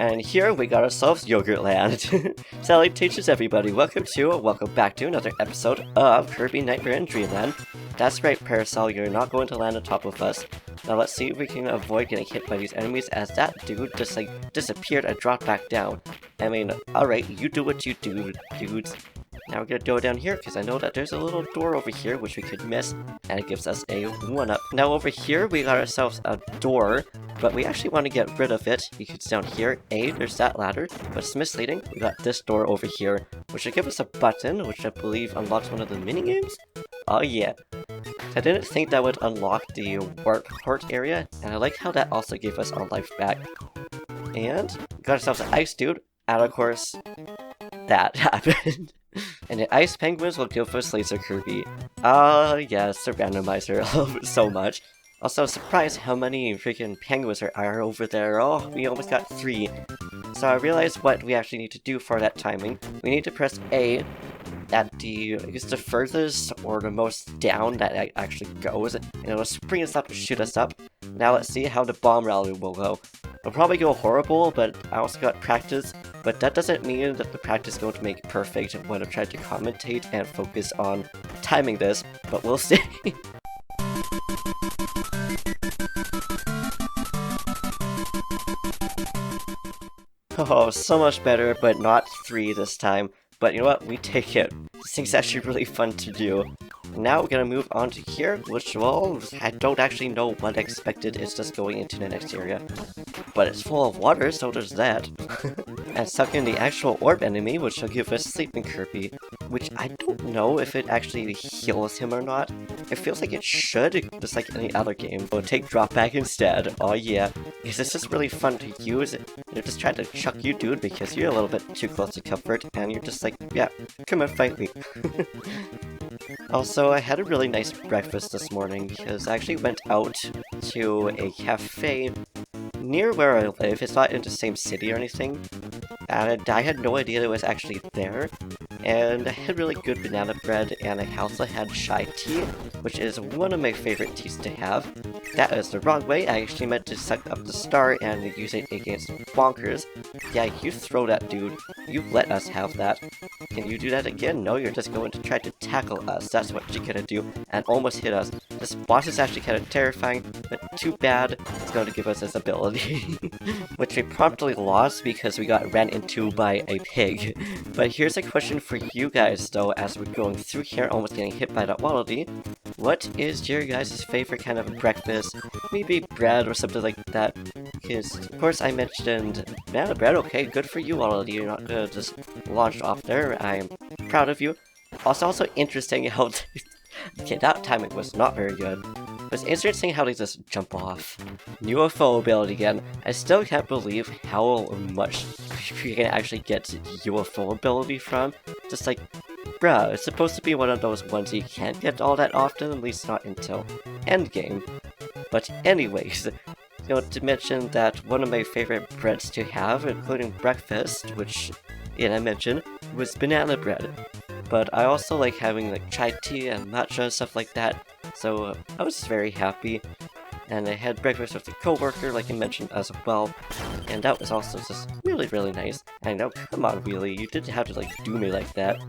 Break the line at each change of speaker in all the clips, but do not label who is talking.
And here we got ourselves Yogurt Land. Salutations everybody, welcome back to another episode of Kirby Nightmare in Dreamland. That's right, Parasol, you're not going to land on top of us. Now let's see if we can avoid getting hit by these enemies, as that dude just disappeared and dropped back down. I mean, alright, you do what you do, dudes. Now we're gonna go down here, because I know that there's a little door over here which we could miss, and it gives us a 1-up. Now over here we got ourselves a door, but we actually want to get rid of it, because down here, there's that ladder, but it's misleading. We got this door over here, which will give us a button, which I believe unlocks one of the minigames? Oh yeah. I didn't think that would unlock the warp port area, and I like how that also gave us our life back. And we got ourselves an ice dude, and of course, that happened. And the ice penguins will give us laser Kirby. Yes, the randomizer, I love it so much. Also, surprised how many freaking penguins there are over there. Oh, we almost got 3. So I realized what we actually need to do for that timing. We need to press A at the, I guess the furthest or the most down that it actually goes, and it'll spring us up and shoot us up. Now let's see how the bomb rally will go. It'll probably go horrible, but I also got practice, but that doesn't mean that the practice is going to make it perfect when I try to commentate and focus on timing this, but we'll see. Oh, so much better, but not 3 this time. But you know what? We take it. This thing's actually really fun to do. Now we're gonna move on to here, which, well, I don't actually know what expected. It's just going into the next area. But it's full of water, so there's that. And suck in the actual orb enemy, which will give us Sleeping Kirby, which I don't know if it actually heals him or not. It feels like it should, just like any other game. We'll take drop back instead. Oh yeah, because it's just really fun to use. They're just trying to chuck you, dude, because you're a little bit too close to comfort, and you're just like, yeah, come and fight me. Also, I had a really nice breakfast this morning, because I actually went out to a cafe near where I live. It's not in the same city or anything, and I had no idea it was actually there. And I had really good banana bread, and I also had chai tea, which is one of my favorite teas to have. That is the wrong way. I actually meant to suck up the star and use it against bonkers. Yeah, you throw that, dude. You let us have that. Can you do that again? No, you're just going to try to tackle us. That's what you're gonna do, and almost hit us. This boss is actually kind of terrifying, but too bad it's going to give us this ability. Which we promptly lost because we got ran into by a pig. But here's a question for you guys though, as we're going through here, almost getting hit by that wallaby. What is your guys' favorite kind of breakfast? Maybe bread or something like that. Because, of course, I mentioned banana bread. Okay, good for you, wallaby. You're not gonna just launch off there. I'm proud of you. Also interesting how... okay, that timing was not very good. But it's interesting how they just jump off. UFO ability again. I still can't believe how much you can actually get UFO ability from. Just like, bruh, it's supposed to be one of those ones you can't get all that often, at least not until endgame. But anyways, you know, to mention that one of my favorite breads to have, including breakfast, which, I mentioned, was banana bread. But I also like having like chai tea and matcha and stuff like that, so I was very happy. And I had breakfast with a coworker, like I mentioned as well, and that was also just really, really nice. I know, come on, Wheelie, you didn't have to like do me like that.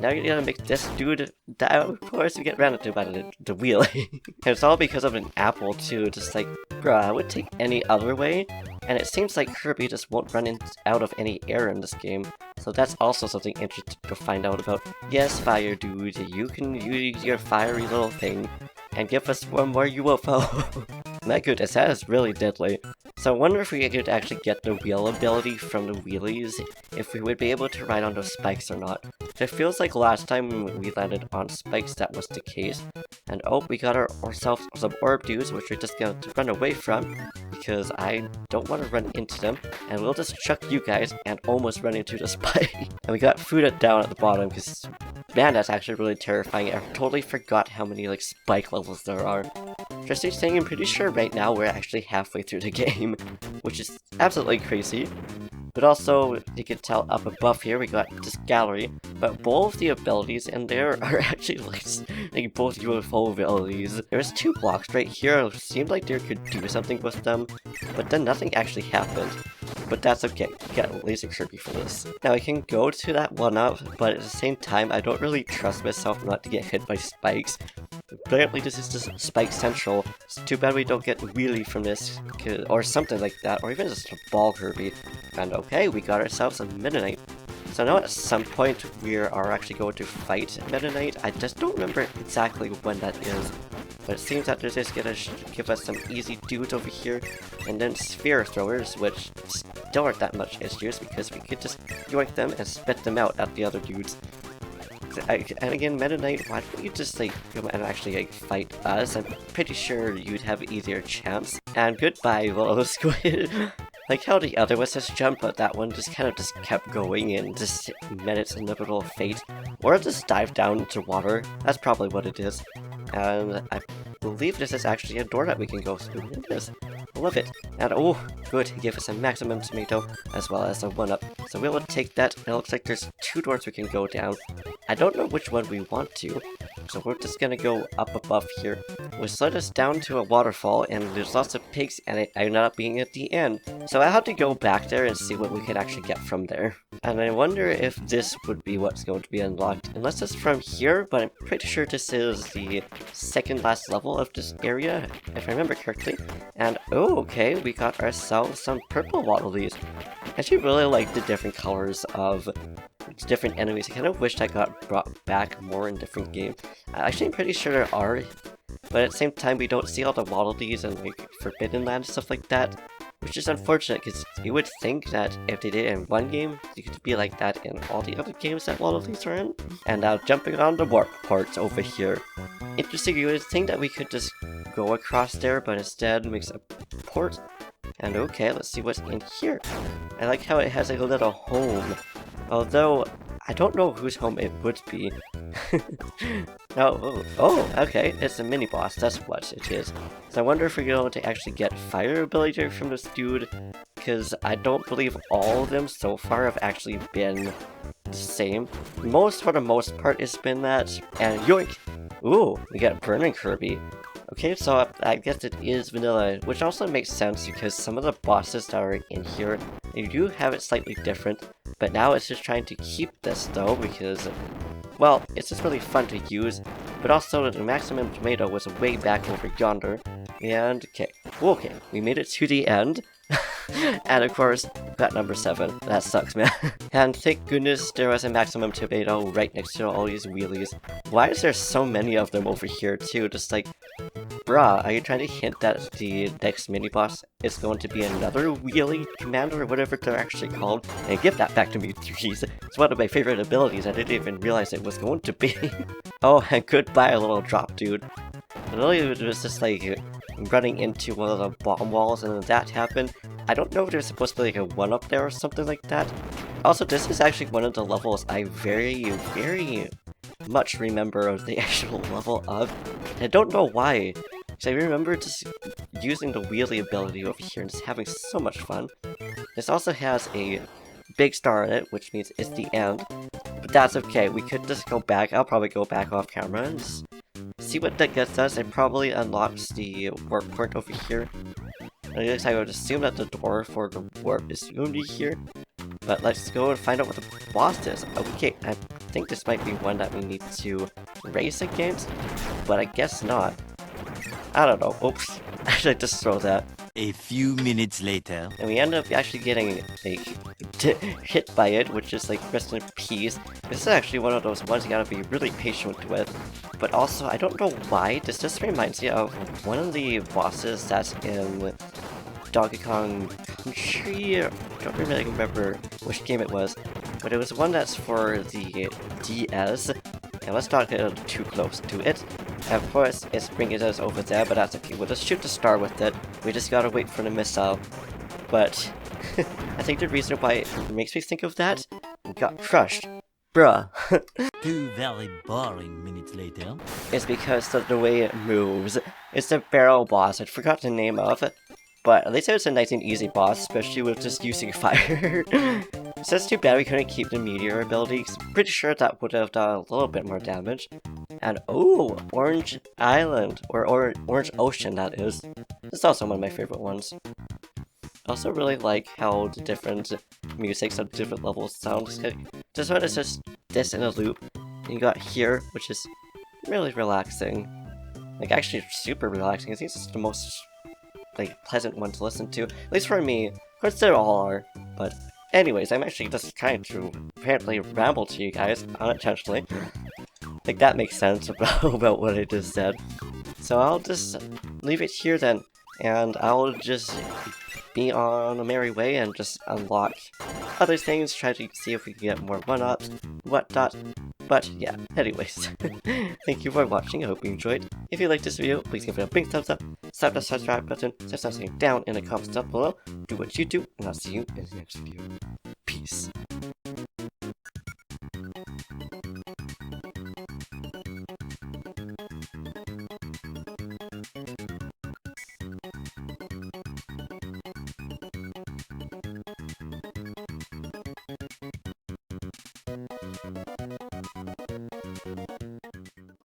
Now you gotta make this dude die. Of course, you get ran into by the Wheelie. And it's all because of an apple too, just like, bruh, I would take any other way. And it seems like Kirby just won't run out of any air in this game. So that's also something interesting to find out about. Yes, fire dude, you can use your fiery little thing and give us one more UFO. My goodness, that is really deadly. So I wonder if we could actually get the wheel ability from the wheelies, if we would be able to ride on those spikes or not. It feels like last time we landed on spikes that was the case. And oh, we got ourselves some orb dudes, which we're just going to run away from, because I don't want to run into them, and we'll just chuck you guys and almost run into the spike. And we got food down at the bottom, because man, that's actually really terrifying. I totally forgot how many like spike levels there are. Interesting thing, I'm pretty sure right now we're actually halfway through the game, which is absolutely crazy. But also, you can tell up above here we got this gallery, but both the abilities in there are actually like both UFO abilities. There's 2 blocks right here, it seemed like there could do something with them, but then nothing actually happened. but that's okay. We got Laser Kirby for this. Now I can go to that 1-up, but at the same time, I don't really trust myself not to get hit by spikes. Apparently this is just Spike Central. It's too bad we don't get Wheelie from this, or something like that, or even just a Ball Kirby. And okay, we got ourselves a Meta Knight. So now at some point we are actually going to fight Meta Knight. I just don't remember exactly when that is. But it seems that they're just gonna give us some easy dudes over here, and then sphere throwers, which still aren't that much issues because we could just yoink them and spit them out at the other dudes. And again, Meta Knight, why don't you just like come and actually like fight us? I'm pretty sure you'd have an easier chance. And goodbye, little squid. Like how the other was just jump, but that one just kind of just kept going and just met its inevitable fate. Or just dive down into water. That's probably what it is. And I believe this is actually a door that we can go through. It is. I love it. And oh, good, he gave us a maximum tomato as well as a 1-up. So we will take that. It looks like there's 2 doors we can go down. I don't know which one we want to, so we're just gonna go up above here, which led us down to a waterfall, and there's lots of pigs, and it ended up being at the end. So I had to go back there and see what we could actually get from there. And I wonder if this would be what's going to be unlocked, unless it's from here, but I'm pretty sure this is the second last level of this area, if I remember correctly. And oh, okay, we got ourselves some purple waddle leaves. I actually really like the different colors of different enemies. I kind of wish that got brought back more in different games. Actually, I'm pretty sure there are, but at the same time, we don't see all the Waddle Dees and like Forbidden Land and stuff like that, which is unfortunate because you would think that if they did it in one game, it could be like that in all the other games that Waddle Dees are in. And now jumping on the warp parts over here. Interesting, you would think that we could just go across there, but instead it makes a port. And okay, let's see what's in here. I like how it has like a little home. Although, I don't know whose home it would be. Oh, okay, it's a mini-boss, that's what it is. So I wonder if we're going to actually get fire ability from this dude, because I don't believe all of them so far have actually been the same. For the most part, it's been that, and yoink! Ooh, we got Burning Kirby. Okay, so I guess it is vanilla, which also makes sense because some of the bosses that are in here, they do have it slightly different, but now it's just trying to keep this though because, well, it's just really fun to use, but also the maximum tomato was way back over yonder, and okay, we made it to the end. And of course, got number 7. That sucks, man. And thank goodness there was a maximum tomato right next to all these wheelies. Why is there so many of them over here too? Just like, bruh, are you trying to hint that the next mini-boss is going to be another wheelie commander or whatever they're actually called? And give that back to me, jeez. It's one of my favorite abilities. I didn't even realize it was going to be. Oh, and goodbye, little drop dude. Literally, it was just like running into one of the bomb walls and then that happened. I don't know if there's supposed to be like a 1-up there or something like that. Also, this is actually one of the levels I very much remember of the actual level of. I don't know why. Because I remember just using the wheelie ability over here and just having so much fun. This also has a big star in it, which means it's the end. But that's okay, we could just go back. I'll probably go back off camera and just see what that gets us. It probably unlocks the warp port over here. I guess I would assume that the door for the warp is going to be here. But let's go and find out what the boss is. Okay, I think this might be one that we need to race against, but I guess not. I don't know. Oops. I should just throw that.
A few minutes later.
And we end up actually getting like hit by it, which is like rest in peace. This is actually one of those ones you gotta be really patient with. But also, I don't know why, this just reminds me of one of the bosses that's in Donkey Kong Country. I don't really remember which game it was, but it was one that's for the DS. And let's not get too close to it. And of course, it's bringing us over there, but that's okay. We'll just shoot the star with it. We just gotta wait for the missile. But I think the reason why it makes me think of that, we got crushed. Bruh.
2 very boring minutes later.
It's because of the way it moves. It's the barrel boss. I forgot the name of it. But at least it was a nice and easy boss, especially with just using fire. So it's too bad we couldn't keep the meteor ability, 'cause I'm pretty sure that would have done a little bit more damage. And oh, Orange Island, or Orange Ocean that is. It's also one of my favorite ones. I also really like how the different musics of different levels sound. This one is just this in a loop. And you got here, which is really relaxing. Like, actually super relaxing. I think this is the most, like, pleasant one to listen to. At least for me. Of course, they all are. But anyways, I'm actually just trying to apparently ramble to you guys, unintentionally. Like, that makes sense about what I just said. So I'll just leave it here then. And I'll just be on a merry way and just unlock other things, try to see if we can get more 1-ups, whatnot. But yeah, anyways, thank you for watching, I hope you enjoyed. If you liked this video, please give it a big thumbs up, slap the subscribe button, say something down in the comments down below, do what you do, and I'll see you in the next video. Peace.